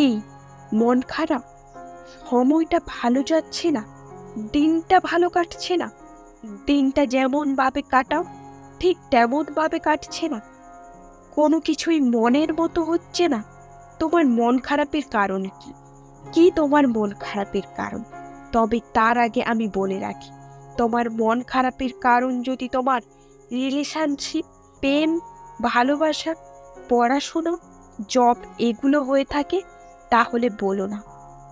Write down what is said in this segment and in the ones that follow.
কি মন খারাপ? সময়টা ভালো যাচ্ছে না, দিনটা ভালো কাটছে না। দিনটা যেমন ভাবে কাটাও ঠিক তেমন ভাবে কাটছে না, কোনো কিছুই মনের মতো হচ্ছে না। তোমার মন খারাপের কারণ কি? কি তোমার মন খারাপের কারণ? তবে তার আগে আমি বলে রাখি, তোমার মন খারাপের কারণ যদি তোমার রিলেশনশিপ, প্রেম, ভালোবাসা, পড়াশোনা, জব এগুলো হয়ে থাকে, তাহলে বলো না।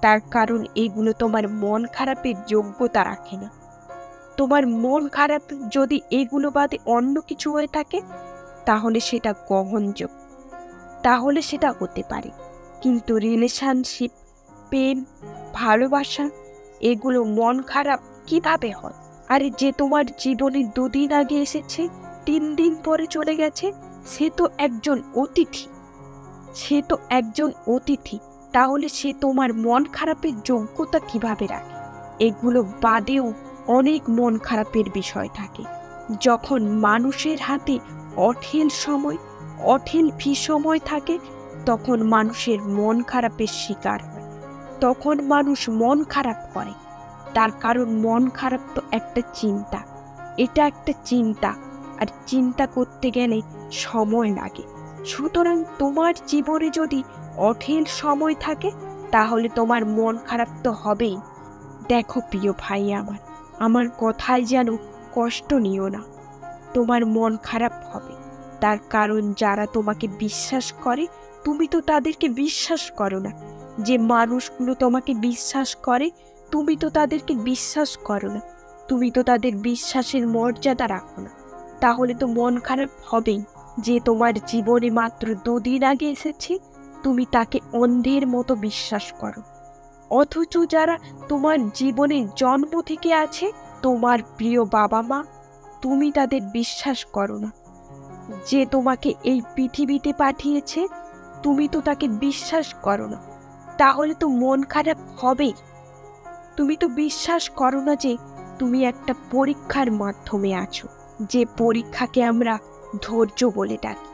তার কারণ এগুলো তোমার মন খারাপের যোগ্যতা রাখে না। তোমার মন খারাপ যদি এগুলো বাদে অন্য কিছু হয়ে থাকে, তাহলে সেটা গ্রহণযোগ্য, তাহলে সেটা হতে পারে। কিন্তু রিলেশনশিপ, প্রেম, ভালোবাসা এগুলো মন খারাপ কিভাবে হয়? আরে যে তোমার জীবনে 2 দিন আগে এসেছে, 3 দিন পরে চলে গেছে, সে তো একজন অতিথি, সে তো একজন অতিথি। তাহলে সে তোমার মন খারাপের যোগ্যতা কিভাবে রাখে? এগুলো বাদেও অনেক মন খারাপের বিষয় থাকে। যখন মানুষের হাতে অঢেল সময়, অঢেল সময় থাকে, তখন মানুষের মন খারাপের শিকার হয়, তখন মানুষ মন খারাপ করে। তার কারণ মন খারাপ তো একটা চিন্তা, এটা একটা চিন্তা, আর চিন্তা করতে গেলে সময় লাগে। সুতরাং তোমার জীবনে যদি অঢেল সময় থাকে, তাহলে তোমার মন খারাপ তো হবেই। দেখো প্রিয় ভাই আমার, আমার কথায় যেন কষ্ট নিও না। তোমার মন খারাপ হবে, তার কারণ যারা তোমাকে বিশ্বাস করে, তুমি তো তাদেরকে বিশ্বাস করো না। যে মানুষগুলো তোমাকে বিশ্বাস করে, তুমি তো তাদেরকে বিশ্বাস করো না, তুমি তো তাদের বিশ্বাসের মর্যাদা রাখো না। তাহলে তো মন খারাপ হবেই। যে তোমার জীবনে মাত্র 2 দিন আগে এসেছে, তুমি তাকে অন্ধের মতো বিশ্বাস করো। অথচ যারা তোমার জীবনে জন্ম থেকে আছে, তোমার প্রিয় বাবা মা, তুমি তাদের বিশ্বাস করো না। যে তোমাকে এই পৃথিবীতে পাঠিয়েছে, তুমি তো তাকে বিশ্বাস করো না। তাহলে তো মন খারাপ হবেই। তুমি তো বিশ্বাস করো না যে তুমি একটা পরীক্ষার মাধ্যমে আছো, যে পরীক্ষাকে আমরা ধৈর্য বলে ডাকি,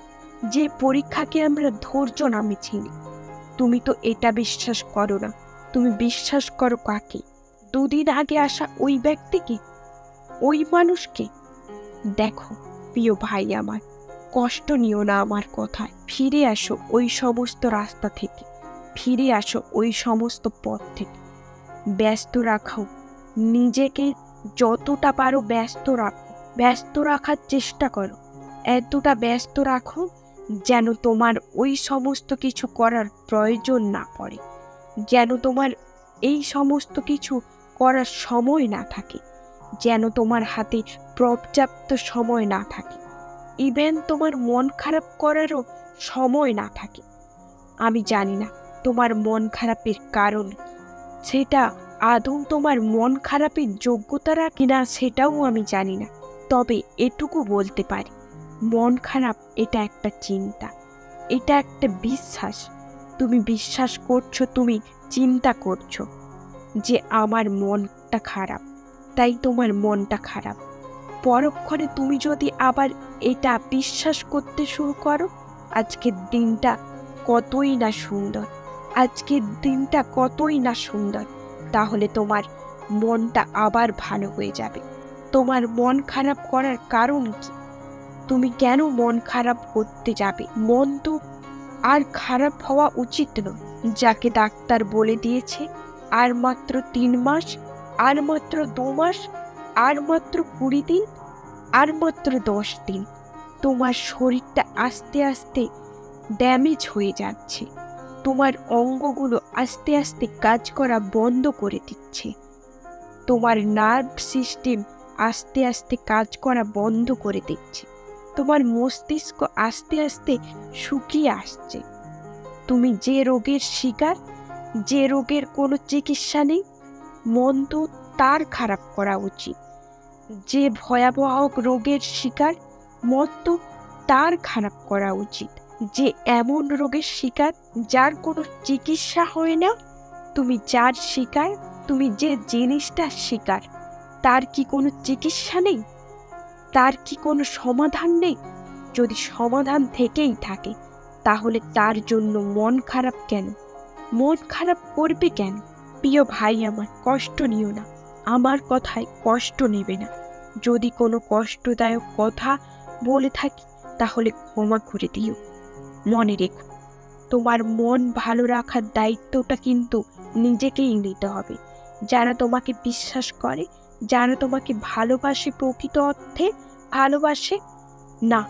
যে পরীক্ষাকে আমরা ধৈর্য নামে চিনি। তুমি তো এটা বিশ্বাস করো না। তুমি বিশ্বাস করো কাকে? 2 দিন আগে আসা ওই ব্যক্তিকে, ওই মানুষকে। দেখো প্রিয় ভাই আমার, কষ্ট নিও না আমার কথায়। ফিরে আসো ওই সমস্ত রাস্তা থেকে, ফিরে আসো ওই সমস্ত পথ থেকে। ব্যস্ত রাখো নিজেকে, যতটা পারো ব্যস্ত রাখো, ব্যস্ত রাখার চেষ্টা করো। এতটা ব্যস্ত রাখো যেন তোমার ওই সমস্ত কিছু করার প্রয়োজন না পড়ে, যেন তোমার এই সমস্ত কিছু করার সময় না থাকে, যেন তোমার হাতে পর্যাপ্ত সময় না থাকে, ইভেন তোমার মন খারাপ করারও সময় না থাকে। আমি জানি না তোমার মন খারাপের কারণ, সেটা আদৌ তোমার মন খারাপের যোগ্যতারা কিনা সেটাও আমি জানি না। তবে এটুকু বলতে পারি, মন খারাপ এটা একটা চিন্তা, এটা একটা বিশ্বাস। তুমি বিশ্বাস করছো, তুমি চিন্তা করছো যে আমার মনটা খারাপ, তাই তোমার মনটা খারাপ। পরক্ষণে তুমি যদি আবার এটা বিশ্বাস করতে শুরু করো, আজকের দিনটা কতই না সুন্দর, আজকের দিনটা কতই না সুন্দর, তাহলে তোমার মনটা আবার ভালো হয়ে যাবে। তোমার মন খারাপ করার কারণ কি? তুমি কেন মন খারাপ করতে যাবে? মন তো আর খারাপ হওয়া উচিত নয়। যাকে ডাক্তার বলে দিয়েছে আর মাত্র 3 মাস, আর মাত্র 2 মাস, আর মাত্র 20 দিন, আর মাত্র 10 দিন, তোমার শরীরটা আস্তে আস্তে ড্যামেজ হয়ে যাচ্ছে, তোমার অঙ্গগুলো আস্তে আস্তে কাজ করা বন্ধ করে দিচ্ছে, তোমার নার্ভ সিস্টেম আস্তে আস্তে কাজ করা বন্ধ করে দিচ্ছে, তোমার মস্তিষ্ক আস্তে আস্তে শুকিয়ে আসছে। তুমি যে রোগের শিকার, যে রোগের কোনো চিকিৎসা নেই, মন তো তার খারাপ করা উচিত। যে ভয়াবহ রোগের শিকার, মন তো তার খারাপ করা উচিত। যে এমন রোগের শিকার যার কোনো চিকিৎসা হয় না, তুমি যার শিকার, তুমি যে জিনিসটার শিকার, তার কি কোনো চিকিৎসা নেই? তার কি কোনো সমাধান নেই? যদি সমাধান থেকেই থাকে, তাহলে তার জন্য মন খারাপ কেন? মন খারাপ করবে কেন? প্রিয় ভাই আমার, কষ্ট নিও না, আমার কথায় কষ্ট নেবে না। যদি কোনো কষ্টদায়ক কথা বলে থাকি তাহলে ক্ষমা করে দিও। মনে রেখো, তোমার মন ভালো রাখার দায়িত্বটা কিন্তু নিজেকেই নিতে হবে। যারা তোমাকে বিশ্বাস করে, যারা তোমাকে ভালোবাসে, প্রকৃত অর্থে ভালোবাসে না,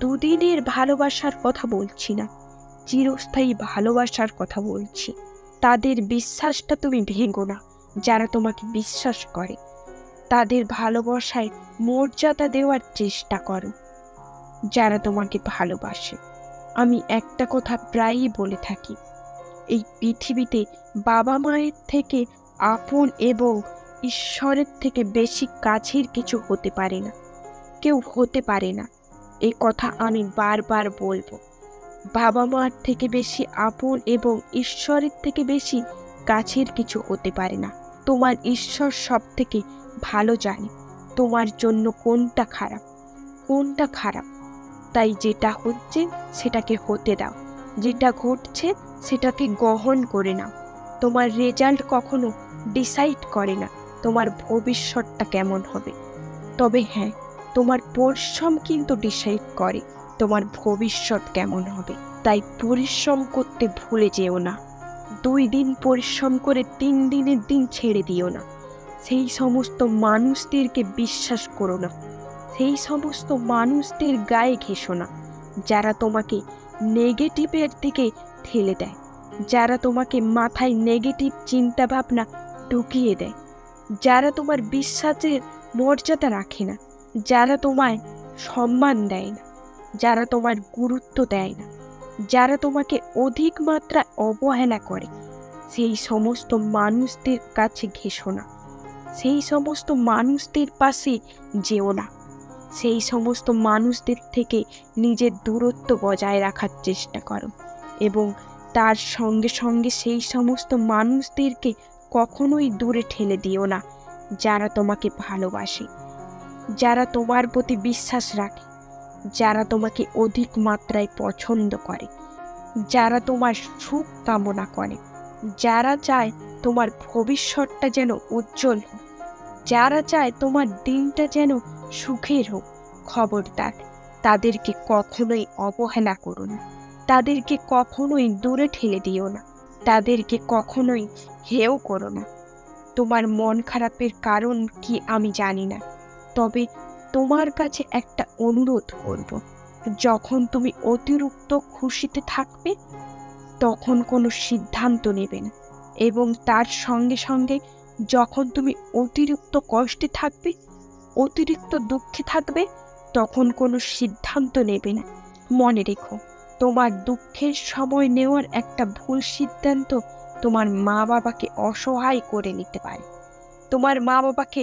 দুদিনের ভালোবাসার কথা বলছি না, চিরস্থায়ী ভালোবাসার কথা বলছি। তাদের বিশ্বাসটা তুমি ভেঙো না। যারা তোমাকে বিশ্বাস করে তাদের ভালোবাসায় মর্যাদা দেওয়ার চেষ্টা করো। যারা তোমাকে ভালোবাসে, আমি একটা কথা প্রায়ই বলে থাকি, এই পৃথিবীতে বাবা মায়ের থেকে আপন এবং ঈশ্বরের থেকে বেশি কাছের কিছু হতে পারে না, কেউ হতে পারে না। এই কথা আমি বারবার বলবো। বাবা মার থেকে বেশি আপন এবং ঈশ্বরের থেকে বেশি কাছের কিছু হতে পারে না। তোমার ঈশ্বর সব থেকে ভালো জানে তোমার জন্য কোনটা খারাপ, কোনটা খারাপ। তাই যেটা হচ্ছে সেটাকে হতে দাও, যেটা ঘটছে সেটাকে গ্রহণ করে নাও। তোমার রেজাল্ট কখনো ডিসাইড করে না তোমার ভবিষ্যৎটা কেমন হবে। তবে হ্যাঁ, তোমার পরিশ্রম কিন্তু ডিসাইড করে তোমার ভবিষ্যৎ কেমন হবে। তাই পরিশ্রম করতে ভুলে যেও না। 2 দিন পরিশ্রম করে 3 দিনের দিন ছেড়ে দিও না। সেই সমস্ত মানুষদেরকে বিশ্বাস করো না, সেই সমস্ত মানুষদের গায়ে ঘেঁষো না যারা তোমাকে নেগেটিভের দিকে ঠেলে দেয়, যারা তোমাকে মাথায় নেগেটিভ চিন্তা ভাবনা ঢুকিয়ে দেয়, যারা তোমার বিশ্বাসের মর্যাদা রাখে না, যারা তোমায় সম্মান দেয় না, যারা তোমার গুরুত্ব দেয় না, যারা তোমাকে অধিক মাত্রায় অবহেলা করে, সেই সমস্ত মানুষদের কাছে ঘেঁষো না, সেই সমস্ত মানুষদের পাশে যেও না, সেই সমস্ত মানুষদের থেকে নিজের দূরত্ব বজায় রাখার চেষ্টা করো। এবং তার সঙ্গে সঙ্গে সেই সমস্ত মানুষদেরকে কখনোই দূরে ঠেলে দিও না যারা তোমাকে ভালোবাসে, যারা তোমার প্রতি বিশ্বাস রাখে, যারা তোমাকে অধিক মাত্রায় পছন্দ করে, যারা তোমার সুখ কামনা করে, যারা চায় তোমার ভবিষ্যৎটা যেন উজ্জ্বল হোক, যারা চায় তোমার দিনটা যেন সুখের হোক। খবরদার, তাদেরকে কখনোই অবহেলা করো না, তাদেরকে কখনোই দূরে ঠেলে দিও না, তাদেরকে কখনোই হেয় করো না। তোমার মন খারাপের কারণ কি আমি জানি না, তবে তোমার কাছে একটা অনুরোধ করব, যখন তুমি অতিরিক্ত খুশিতে থাকবে তখন কোনো সিদ্ধান্ত নেবে না, এবং তার সঙ্গে সঙ্গে যখন তুমি অতিরিক্ত কষ্টে থাকবে, অতিরিক্ত দুঃখে থাকবে, তখন কোনো সিদ্ধান্ত নেবে না। মনে রেখো, তোমার দুঃখের সময় নেওয়ার একটা ভুল সিদ্ধান্ত তোমার মা বাবাকে অসহায় করে নিতে পারে, তোমার মা বাবাকে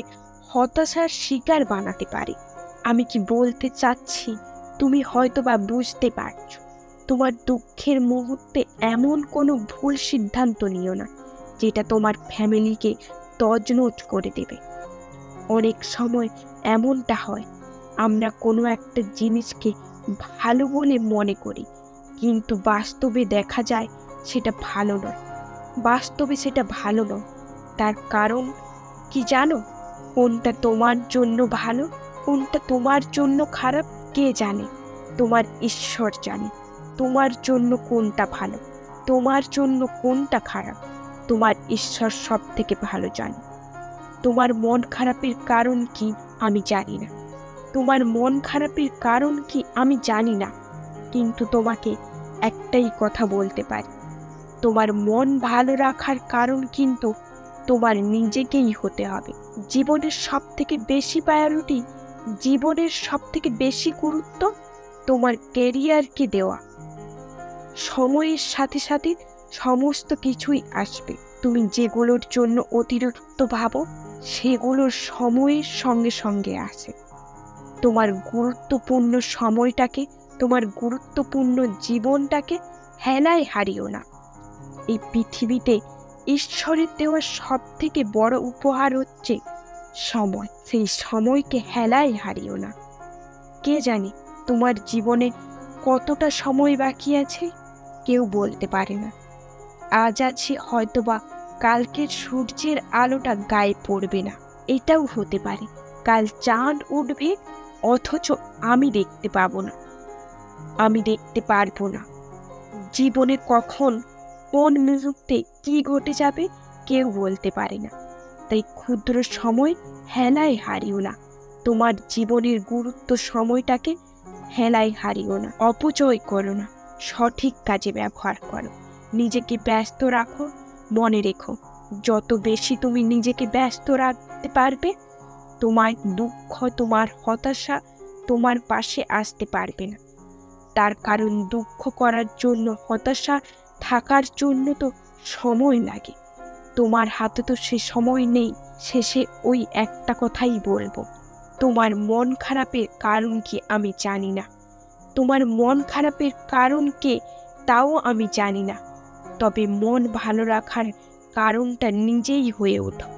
হতাশার শিকার বানাতে পারে। আমি কি বলতে চাচ্ছি তুমি হয়তো বা বুঝতে পারছো। তোমার দুঃখের মুহূর্তে এমন কোনো ভুল সিদ্ধান্ত নিও না যেটা তোমার ফ্যামিলিকে তছনছ করে দেবে। অনেক সময় এমনটা হয়, আমরা কোনো একটা জিনিসকে ভালো বলে মনে করি, কিন্তু বাস্তবে দেখা যায় সেটা ভালো নয়, বাস্তবে সেটা ভালো নয়। তার কারণ কি জানো? কোনটা তোমার জন্য ভালো, কোনটা তোমার জন্য খারাপ, কে জানে? তোমার ঈশ্বর জানে তোমার জন্য কোনটা ভালো, তোমার জন্য কোনটা খারাপ। তোমার ঈশ্বর সব থেকে ভালো জানে। তোমার মন খারাপের কারণ কি আমি জানি না, তোমার মন খারাপের কারণ কি আমি জানি না, কিন্তু তোমাকে একটাই কথা বলতে পারি, তোমার মন ভালো রাখার কারণ কিন্তু তোমার নিজেকেই হতে হবে। জীবনের সব থেকে বেশি প্রায়োরিটি, জীবনের সব থেকে বেশি গুরুত্ব তোমার কেরিয়ারকে দেওয়া। সময়ের সাথে সাথে সমস্ত কিছুই আসবে। তুমি যেগুলোর জন্য অতিরিক্ত ভাবো সেগুলোর সময়ের সঙ্গে সঙ্গে আসে। তোমার গুরুত্বপূর্ণ সময়টাকে, তোমার গুরুত্বপূর্ণ জীবনটাকে হেলায় হারিও না। এই পৃথিবীতে ঈশ্বরের দেওয়া সব থেকে বড় উপহার হচ্ছে সময়। সেই সময়কে হেলায় হারিও না। কে জানে তোমার জীবনে কতটা সময় বাকি আছে, কেউ বলতে পারে না। আজ আছি, হয়তোবা কালকের সূর্যের আলোটা গায়ে পড়বে না। এটাও হতে পারে কাল চাঁদ উঠবে, অথচ আমি দেখতে পাবো না, আমি দেখতে পারবো না। জীবনে কখন কোন মুহূর্তে কি ঘটে যাবে কেউ বলতে পারে না। তাই ক্ষুদ্র সময় হেলায় হারিও না। তোমার জীবনের গুরুত্ব সময়টাকে হেলায় হারিও না, অপচয় করো না, সঠিক কাজে ব্যবহার করো। নিজেকে ব্যস্ত রাখো। মনে রেখো, যত বেশি তুমি নিজেকে ব্যস্ত রাখতে পারবে, তোমার দুঃখ, তোমার হতাশা তোমার পাশে আসতে পারবে না। তার কারণ দুঃখ করার জন্য, হতাশা থাকার জন্য তো সময় লাগে। তোমার হাতে তো সে সময় নেই। শেষে ওই একটা কথাই বলবো, তোমার মন খারাপের কারণ কি আমি জানি না। তোমার মন খারাপের কারণ কে তাও আমি জানি না। তবে মন ভালো রাখার কারণটা নিজেই হয়ে ওঠো।